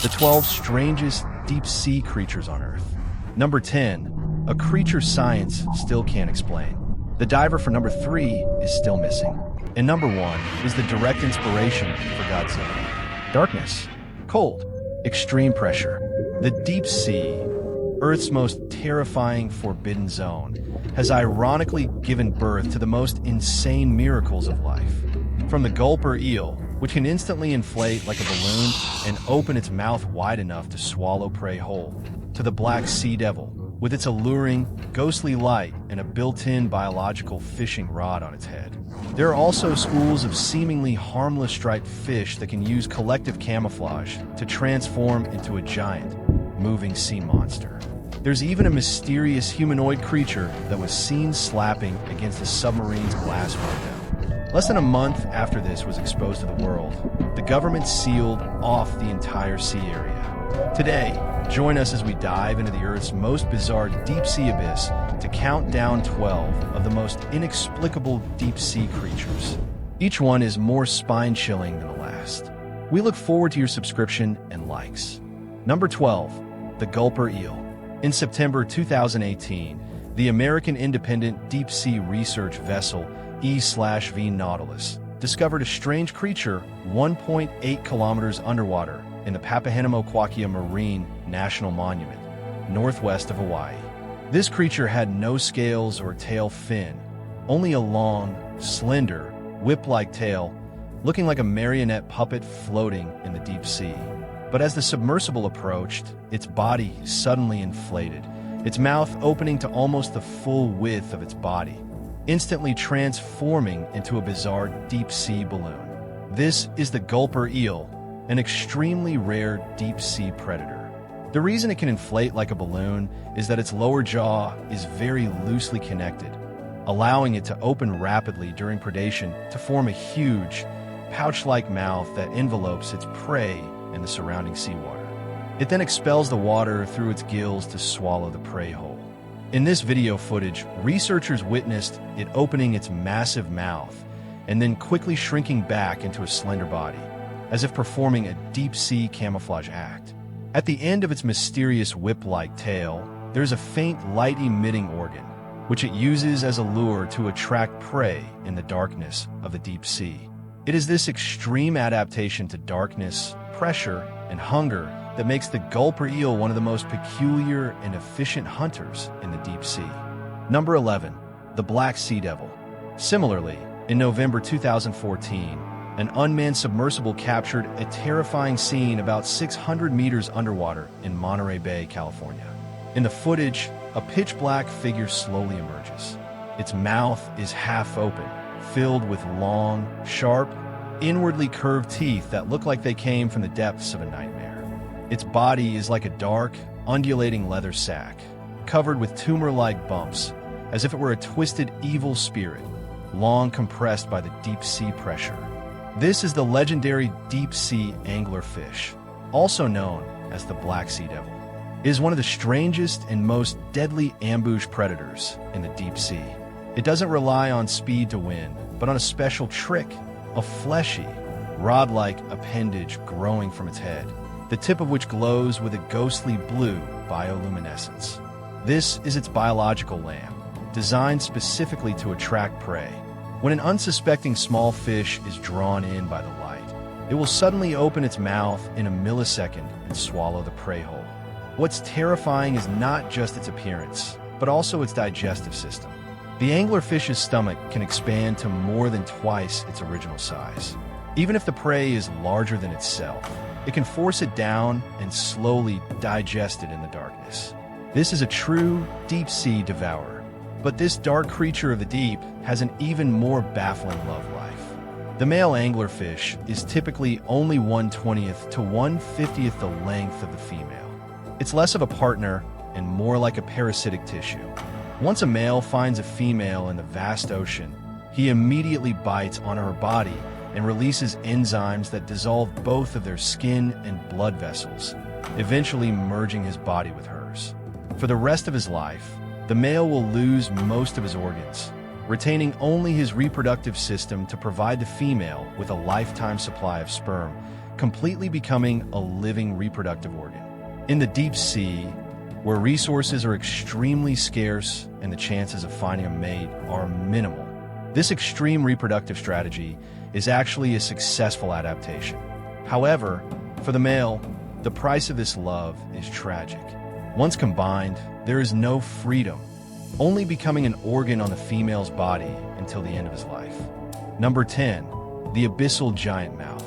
the 12 strangest deep-sea creatures on Earth. Number 10, a creature science still can't explain. The diver for number 3 is still missing. And number 1 is the direct inspiration for Godzilla. Darkness, cold, extreme pressure. The deep sea, Earth's most terrifying forbidden zone, has ironically given birth to the most insane miracles of life. From the gulper eel, which can instantly inflate like a balloon and open its mouth wide enough to swallow prey whole, to the Black Seadevil, with its alluring, ghostly light and a built-in biological fishing rod on its head. There are also schools of seemingly harmless striped fish that can use collective camouflage to transform into a giant, moving sea monster. There's even a mysterious humanoid creature that was seen slapping against a submarine's glass window. Less than a month after this was exposed to the world, the government sealed off the entire sea area. Today, join us as we dive into the Earth's most bizarre deep-sea abyss to count down 12 of the most inexplicable deep-sea creatures. Each one is more spine-chilling than the last. We look forward to your subscription and likes. Number 12, the gulper eel. In September 2018, the American independent deep-sea research vessel E/V Nautilus discovered a strange creature 1.8 kilometers underwater in the Papahanaumokuakea Marine National Monument, northwest of Hawaii. This creature had no scales or tail fin, only a long, slender, whip-like tail, looking like a marionette puppet floating in the deep sea. But as the submersible approached, its body suddenly inflated, its mouth opening to almost the full width of its body, instantly transforming into a bizarre deep-sea balloon. This is the gulper eel, an extremely rare deep-sea predator. The reason it can inflate like a balloon is that its lower jaw is very loosely connected, allowing it to open rapidly during predation to form a huge, pouch-like mouth that envelopes its prey and the surrounding seawater. It then expels the water through its gills to swallow the prey whole. In this video footage, researchers witnessed it opening its massive mouth and then quickly shrinking back into a slender body, as if performing a deep-sea camouflage act. At the end of its mysterious whip-like tail, there's a faint light-emitting organ, which it uses as a lure to attract prey in the darkness of the deep sea. It is this extreme adaptation to darkness, pressure, and hunger that makes the gulper eel one of the most peculiar and efficient hunters in the deep sea. Number 11, the Black Seadevil. Similarly, in November 2014, an unmanned submersible captured a terrifying scene about 600 meters underwater in Monterey Bay, California. In the footage, a pitch-black figure slowly emerges. Its mouth is half open, filled with long, sharp, inwardly curved teeth that look like they came from the depths of a nightmare. Its body is like a dark, undulating leather sack, covered with tumor-like bumps, as if it were a twisted evil spirit, long compressed by the deep-sea pressure. This is the legendary deep-sea anglerfish, also known as the Black Seadevil. It is one of the strangest and most deadly ambush predators in the deep sea. It doesn't rely on speed to win, but on a special trick, a fleshy, rod-like appendage growing from its head, the tip of which glows with a ghostly blue bioluminescence. This is its biological lamp, designed specifically to attract prey. When an unsuspecting small fish is drawn in by the light, it will suddenly open its mouth in a millisecond and swallow the prey whole. What's terrifying is not just its appearance, but also its digestive system. The anglerfish's stomach can expand to more than twice its original size. Even if the prey is larger than itself, it can force it down and slowly digest it in the darkness. This is a true deep-sea devourer. But this dark creature of the deep has an even more baffling love life. The male anglerfish is typically only 1/20th to 1/50th the length of the female. It's less of a partner and more like a parasitic tissue. Once a male finds a female in the vast ocean, he immediately bites on her body and releases enzymes that dissolve both of their skin and blood vessels, eventually merging his body with hers. For the rest of his life, the male will lose most of his organs, retaining only his reproductive system to provide the female with a lifetime supply of sperm, completely becoming a living reproductive organ. In the deep sea, where resources are extremely scarce and the chances of finding a mate are minimal, this extreme reproductive strategy is actually a successful adaptation. However, for the male, the price of this love is tragic. Once combined, there is no freedom, only becoming an organ on the female's body until the end of his life. Number 10. The abyssal giant mouth.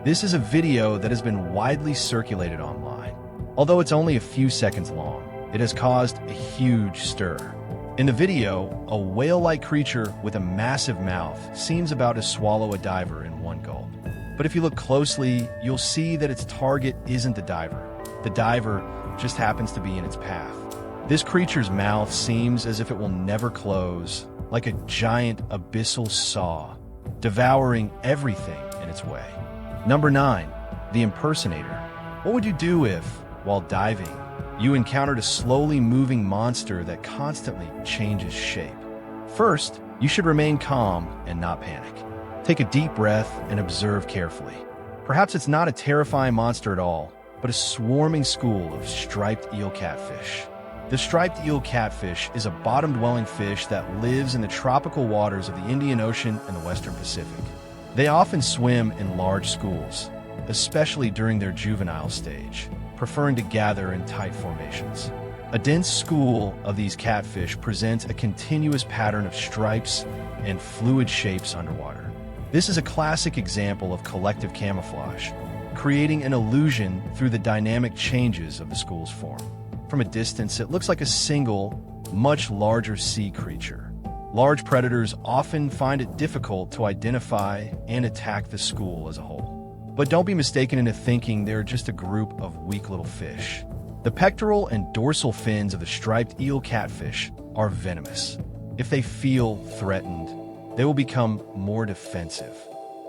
This is a video that has been widely circulated online. Although it's only a few seconds long, it has caused a huge stir. In the video, a whale-like creature with a massive mouth seems about to swallow a diver in one gulp. But if you look closely, you'll see that its target isn't the diver. The diver just happens to be in its path. This creature's mouth seems as if it will never close, like a giant abyssal saw, devouring everything in its way. Number 9. The impersonator. What would you do if, while diving, you encountered a slowly moving monster that constantly changes shape? First, you should remain calm and not panic. Take a deep breath and observe carefully. Perhaps it's not a terrifying monster at all, but a swarming school of striped eel catfish. The striped eel catfish is a bottom-dwelling fish that lives in the tropical waters of the Indian Ocean and the Western Pacific. They often swim in large schools, especially during their juvenile stage, preferring to gather in tight formations. A dense school of these catfish presents a continuous pattern of stripes and fluid shapes underwater. This is a classic example of collective camouflage, creating an illusion through the dynamic changes of the school's form. From a distance, it looks like a single, much larger sea creature. Large predators often find it difficult to identify and attack the school as a whole. But don't be mistaken into thinking they're just a group of weak little fish. The pectoral and dorsal fins of the striped eel catfish are venomous. If they feel threatened, they will become more defensive.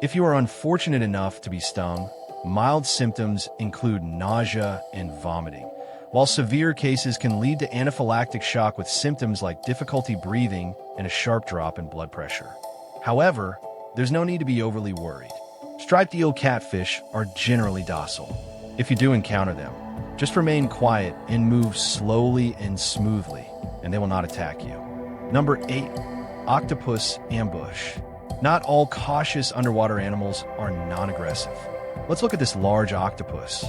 If you are unfortunate enough to be stung, mild symptoms include nausea and vomiting, while severe cases can lead to anaphylactic shock with symptoms like difficulty breathing and a sharp drop in blood pressure. However, there's no need to be overly worried. Striped eel catfish are generally docile. If you do encounter them, just remain quiet and move slowly and smoothly, and they will not attack you. Number 8. Octopus ambush. Not all cautious underwater animals are non-aggressive. Let's look at this large octopus.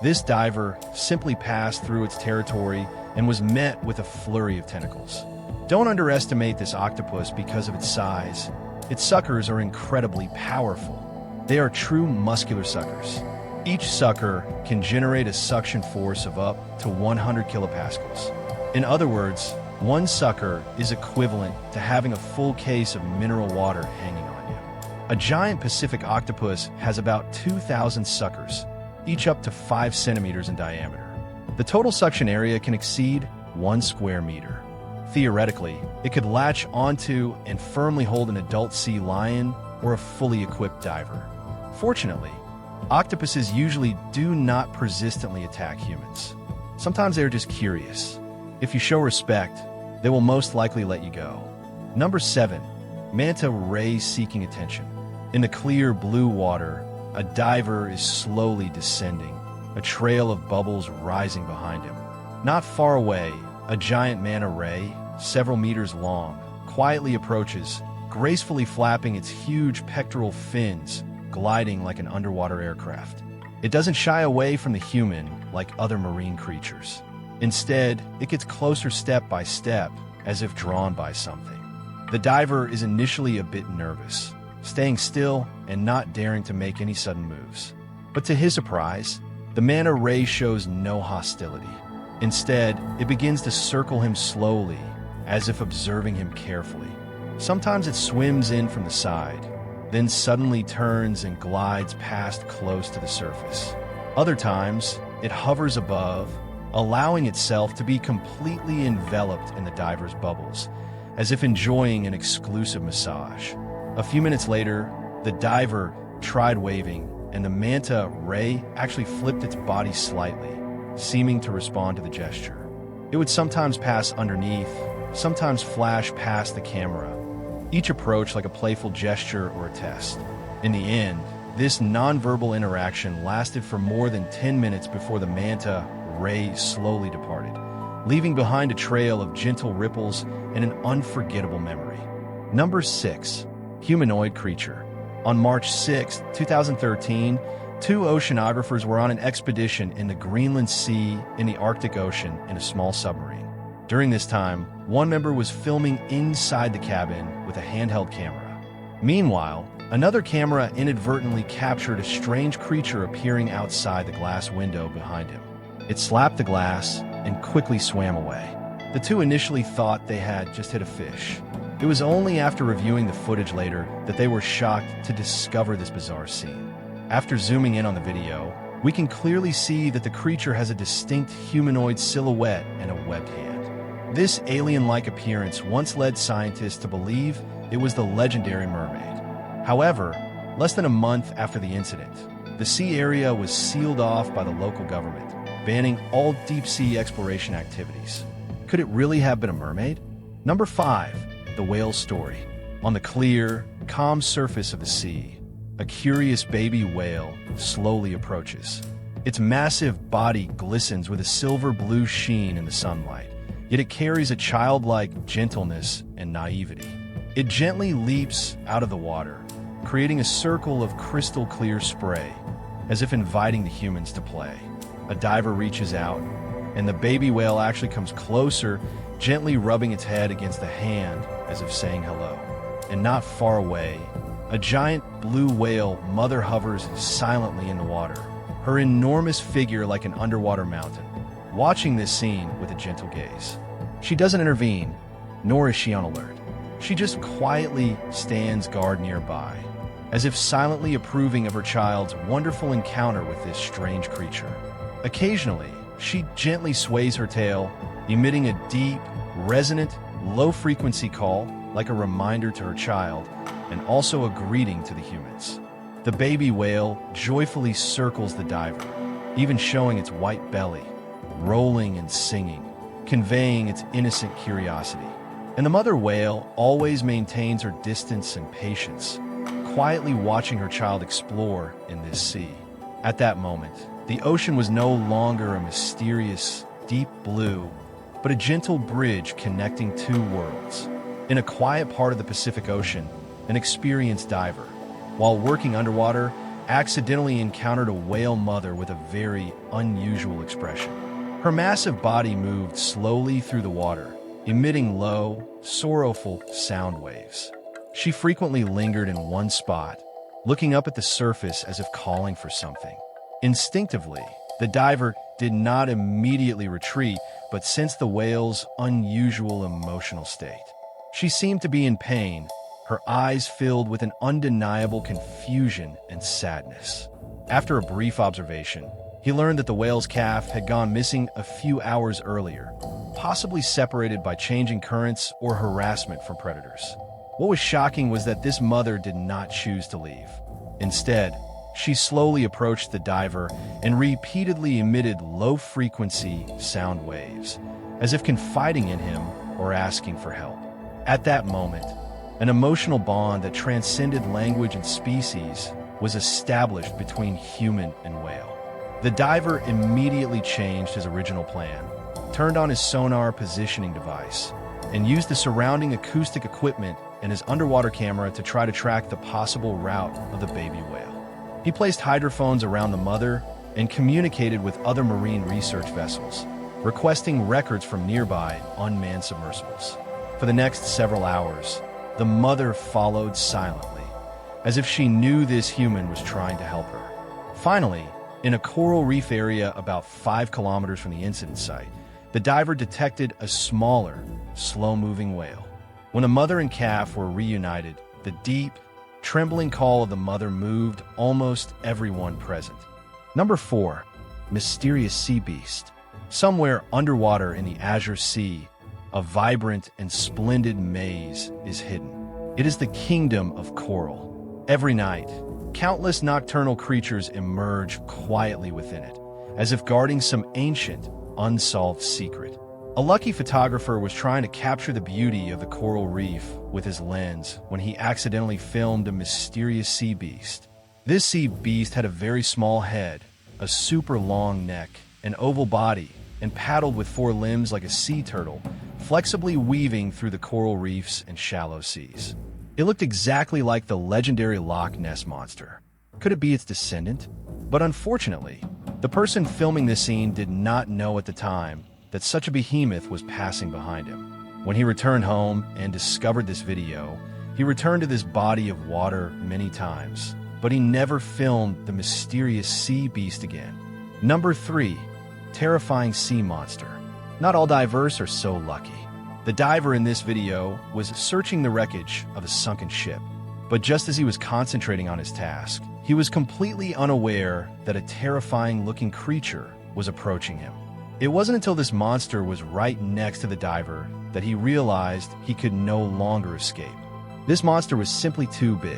This diver simply passed through its territory and was met with a flurry of tentacles. Don't underestimate this octopus because of its size. Its suckers are incredibly powerful. They are true muscular suckers. Each sucker can generate a suction force of up to 100 kilopascals. In other words, one sucker is equivalent to having a full case of mineral water hanging on you. A giant Pacific octopus has about 2,000 suckers, each up to 5 centimeters in diameter. The total suction area can exceed 1 square meter. Theoretically, it could latch onto and firmly hold an adult sea lion or a fully equipped diver. Fortunately, octopuses usually do not persistently attack humans. Sometimes they are just curious. If you show respect, they will most likely let you go. Number 7. Manta ray seeking attention. In the clear blue water, a diver is slowly descending, a trail of bubbles rising behind him. Not far away, a giant manta ray, several meters long, quietly approaches, gracefully flapping its huge pectoral fins, gliding like an underwater aircraft. It doesn't shy away from the human like other marine creatures. Instead, it gets closer step by step, as if drawn by something. The diver is initially a bit nervous, staying still and not daring to make any sudden moves. But to his surprise, the manta ray shows no hostility. Instead, it begins to circle him slowly, as if observing him carefully. Sometimes it swims in from the side, then suddenly turns and glides past close to the surface. Other times, it hovers above, allowing itself to be completely enveloped in the diver's bubbles, as if enjoying an exclusive massage. A few minutes later, the diver tried waving, and the manta ray actually flipped its body slightly, seeming to respond to the gesture. It would sometimes pass underneath, sometimes flash past the camera, each approach like a playful gesture or a test. In the end, This nonverbal interaction lasted for more than 10 minutes before the manta ray slowly departed, leaving behind a trail of gentle ripples and an unforgettable memory. Number 6. Humanoid creature. On March 6, 2013, two oceanographers were on an expedition in the Greenland Sea in the Arctic Ocean in a small submarine. During this time, one member was filming inside the cabin with a handheld camera. Meanwhile, another camera inadvertently captured a strange creature appearing outside the glass window behind him. It slapped the glass and quickly swam away. The two initially thought they had just hit a fish. It was only after reviewing the footage later that they were shocked to discover this bizarre scene. After zooming in on the video, we can clearly see that the creature has a distinct humanoid silhouette and a webbed hand. This alien-like appearance once led scientists to believe it was the legendary mermaid. However, less than a month after the incident, the sea area was sealed off by the local government, banning all deep-sea exploration activities. Could it really have been a mermaid? Number 5. The whale's story. On the clear, calm surface of the sea, a curious baby whale slowly approaches. Its massive body glistens with a silver-blue sheen in the sunlight, yet it carries a childlike gentleness and naivety. It gently leaps out of the water, creating a circle of crystal-clear spray, as if inviting the humans to play. A diver reaches out, and the baby whale actually comes closer, gently rubbing its head against the hand as if saying hello. And not far away, a giant blue whale mother hovers silently in the water, her enormous figure like an underwater mountain, watching this scene with a gentle gaze. She doesn't intervene, nor is she on alert. She just quietly stands guard nearby, as if silently approving of her child's wonderful encounter with this strange creature. Occasionally, she gently sways her tail, emitting a deep, resonant, low-frequency call like a reminder to her child, and also a greeting to the humans. The baby whale joyfully circles the diver, even showing its white belly, rolling and singing, conveying its innocent curiosity. And the mother whale always maintains her distance and patience, quietly watching her child explore in this sea. At that moment, the ocean was no longer a mysterious, deep blue, but a gentle bridge connecting two worlds. In a quiet part of the Pacific Ocean, an experienced diver, while working underwater, accidentally encountered a whale mother with a very unusual expression. Her massive body moved slowly through the water, emitting low, sorrowful sound waves. She frequently lingered in one spot, looking up at the surface as if calling for something. Instinctively, the diver did not immediately retreat, but sensed the whale's unusual emotional state. She seemed to be in pain, her eyes filled with an undeniable confusion and sadness. After a brief observation, he learned that the whale's calf had gone missing a few hours earlier, possibly separated by changing currents or harassment from predators. What was shocking was that this mother did not choose to leave. Instead, she slowly approached the diver and repeatedly emitted low-frequency sound waves, as if confiding in him or asking for help. At that moment, an emotional bond that transcended language and species was established between human and whale. The diver immediately changed his original plan, turned on his sonar positioning device, and used the surrounding acoustic equipment and his underwater camera to try to track the possible route of the baby whale. He placed hydrophones around the mother and communicated with other marine research vessels, requesting records from nearby unmanned submersibles. For the next several hours, the mother followed silently, as if she knew this human was trying to help her. Finally, in a coral reef area about 5 kilometers from the incident site, the diver detected a smaller, slow-moving whale. When the mother and calf were reunited, the deep, trembling call of the mother moved almost everyone present. Number 4. Mysterious sea beast. Somewhere underwater in the Azure Sea, a vibrant and splendid maze is hidden. It is the kingdom of coral. Every night, countless nocturnal creatures emerge quietly within it, as if guarding some ancient, unsolved secret. A lucky photographer was trying to capture the beauty of the coral reef with his lens when he accidentally filmed a mysterious sea beast. This sea beast had a very small head, a super long neck, an oval body, and paddled with 4 limbs like a sea turtle, flexibly weaving through the coral reefs and shallow seas. It looked exactly like the legendary Loch Ness monster. Could it be its descendant? But unfortunately, the person filming this scene did not know at the time that such a behemoth was passing behind him. When he returned home and discovered this video, he returned to this body of water many times, but he never filmed the mysterious sea beast again. Number 3. Terrifying sea monster. Not all divers are so lucky. The diver in this video was searching the wreckage of a sunken ship, but just as he was concentrating on his task, he was completely unaware that a terrifying-looking creature was approaching him. It wasn't until this monster was right next to the diver that he realized he could no longer escape. This monster was simply too big.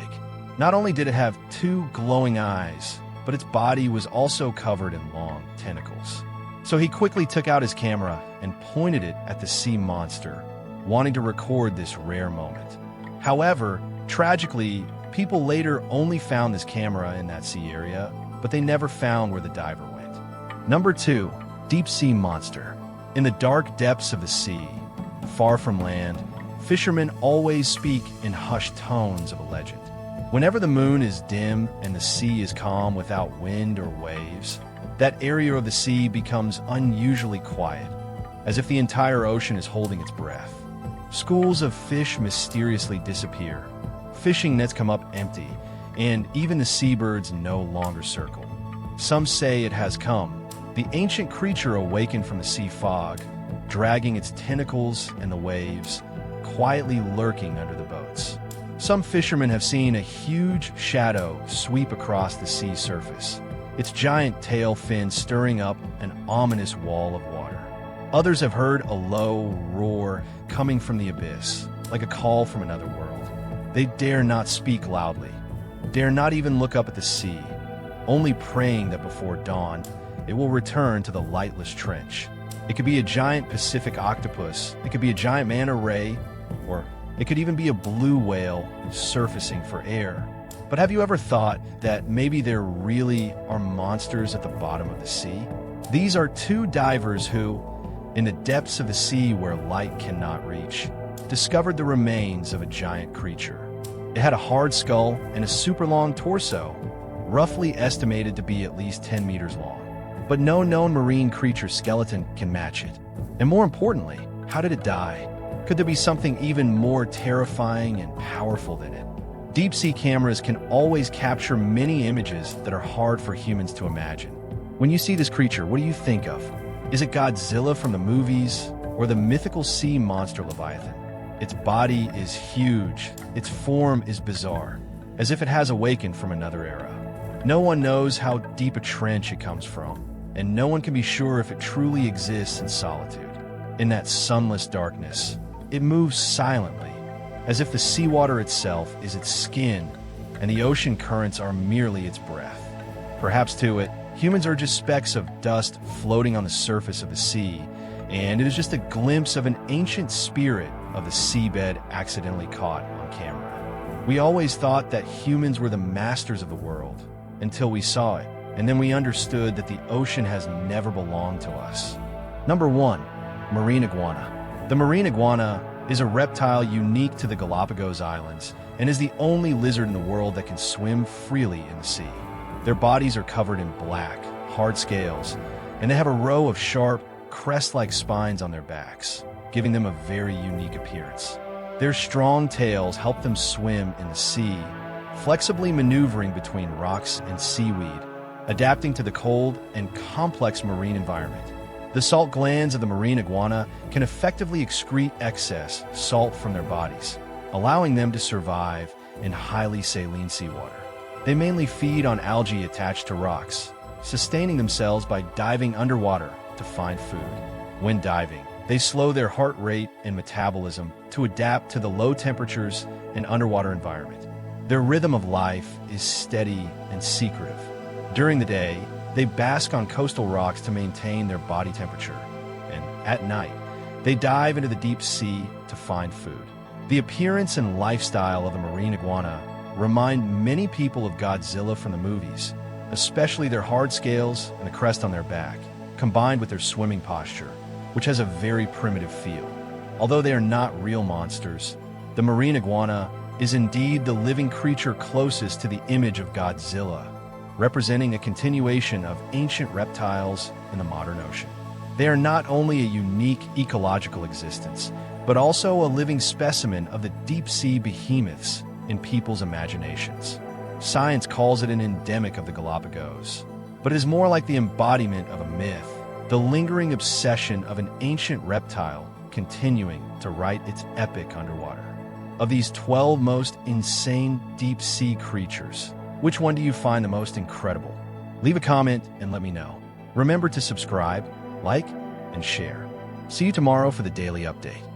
Not only did it have 2 glowing eyes, but its body was also covered in long tentacles. So he quickly took out his camera and pointed it at the sea monster, wanting to record this rare moment. However, tragically, people later only found this camera in that sea area, but they never found where the diver went. Number 2. Deep sea monster. In the dark depths of the sea, far from land, fishermen always speak in hushed tones of a legend. Whenever the moon is dim and the sea is calm without wind or waves, that area of the sea becomes unusually quiet, as if the entire ocean is holding its breath. Schools of fish mysteriously disappear, fishing nets come up empty, and even the seabirds no longer circle. Some say it has come. The ancient creature awakened from the sea fog, dragging its tentacles in the waves, quietly lurking under the boats. Some fishermen have seen a huge shadow sweep across the sea surface, its giant tail fin stirring up an ominous wall of water. Others have heard a low roar coming from the abyss, like a call from another world. They dare not speak loudly, dare not even look up at the sea, only praying that before dawn, it will return to the lightless trench. It could be a giant Pacific octopus, it could be a giant manta ray, or it could even be a blue whale surfacing for air. But have you ever thought that maybe there really are monsters at the bottom of the sea? These are 2 divers who, in the depths of the sea where light cannot reach, discovered the remains of a giant creature. It had a hard skull and a super long torso, roughly estimated to be at least 10 meters long. But no known marine creature skeleton can match it. And more importantly, how did it die? Could there be something even more terrifying and powerful than it? Deep-sea cameras can always capture many images that are hard for humans to imagine. When you see this creature, what do you think of? Is it Godzilla from the movies, or the mythical sea monster Leviathan? Its body is huge, its form is bizarre, as if it has awakened from another era. No one knows how deep a trench it comes from, and no one can be sure if it truly exists in solitude. In that sunless darkness, it moves silently, as if the seawater itself is its skin and the ocean currents are merely its breath. Perhaps to it, humans are just specks of dust floating on the surface of the sea, and it is just a glimpse of an ancient spirit of the seabed accidentally caught on camera. We always thought that humans were the masters of the world until we saw it, and then we understood that the ocean has never belonged to us. Number 1. Marine iguana. The marine iguana is a reptile unique to the Galapagos Islands and is the only lizard in the world that can swim freely in the sea. Their bodies are covered in black, hard scales, and they have a row of sharp, crest-like spines on their backs, giving them a very unique appearance. Their strong tails help them swim in the sea, flexibly maneuvering between rocks and seaweed, adapting to the cold and complex marine environment. The salt glands of the marine iguana can effectively excrete excess salt from their bodies, allowing them to survive in highly saline seawater. They mainly feed on algae attached to rocks, sustaining themselves by diving underwater to find food. When diving, they slow their heart rate and metabolism to adapt to the low temperatures and underwater environment. Their rhythm of life is steady and secretive. During the day, they bask on coastal rocks to maintain their body temperature, and at night, they dive into the deep sea to find food. The appearance and lifestyle of the marine iguana remind many people of Godzilla from the movies, especially their hard scales and the crest on their back, combined with their swimming posture, which has a very primitive feel. Although they are not real monsters, the marine iguana is indeed the living creature closest to the image of Godzilla, representing a continuation of ancient reptiles in the modern ocean. They are not only a unique ecological existence, but also a living specimen of the deep-sea behemoths in people's imaginations. Science calls it an endemic of the Galapagos, but it is more like the embodiment of a myth, the lingering obsession of an ancient reptile continuing to write its epic underwater. Of these 12 most insane deep-sea creatures, which one do you find the most incredible? Leave a comment and let me know. Remember to subscribe, like, and share. See you tomorrow for the daily update.